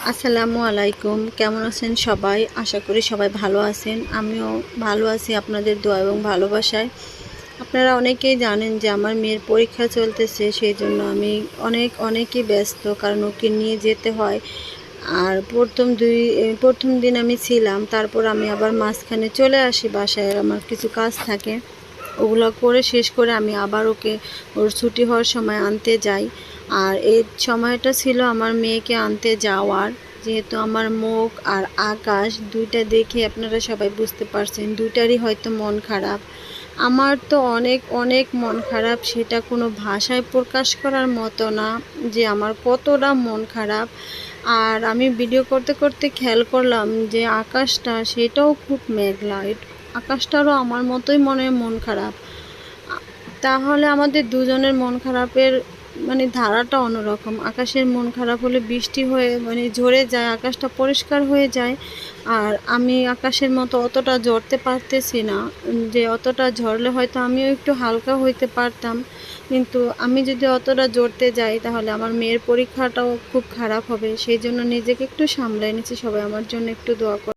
আসসালামু আলাইকুম। কেমন আছেন সবাই? আশা করি সবাই ভালো আছেন। আমিও ভালো আছি আপনাদের দোয়া এবং ভালোবাসায়। আপনারা অনেকেই জানেন যে আমার মেয়ের পরীক্ষা চলতেছে, সেই জন্য আমি অনেকই ব্যস্ত, কারণ ওকে নিয়ে যেতে হয়। আর প্রথম দিন আমি ছিলাম, তারপর আমি আবার মাঝখানে চলে আসি বাসায়। আমার কিছু কাজ থাকে, ওগুলো করে শেষ করে আমি আবার ওর ছুটি হওয়ার সময় আনতে যাই। আর এই সময়টা ছিল আমার মেয়েকে আনতে যাওয়ার। যেহেতু আমার মুখ আর আকাশ দুইটা দেখে আপনারা সবাই বুঝতে পারছেন, দুইটারই হয়তো মন খারাপ। আমার তো অনেক মন খারাপ, সেটা কোনো ভাষায় প্রকাশ করার মতো না যে আমার কতটা মন খারাপ। আর আমি ভিডিও করতে করতে খেয়াল করলাম যে আকাশটা, সেটাও খুব মেঘলা। আকাশটারও আমার মতোই মন খারাপ। তাহলে আমাদের দুজনের মন খারাপের ধারাটা অন্যরকম। আকাশের মন খারাপ হলে বৃষ্টি হয়ে ঝরে যায়, আকাশটা পরিষ্কার হয়ে যায়। আর আমি আকাশের মতো অতটা ঝরতে পারতেছি না, যে অতটা ঝরলে হয়তো আমিও একটু হালকা হইতে পারতাম। কিন্তু আমি যদি অতটা ঝরতে যাই তাহলে আমার মেয়ের পরীক্ষাটাও খুব খারাপ হবে। সেই জন্য নিজেকে একটু সামলায় নিচ্ছি। সবাই আমার জন্য একটু দোয়া করে।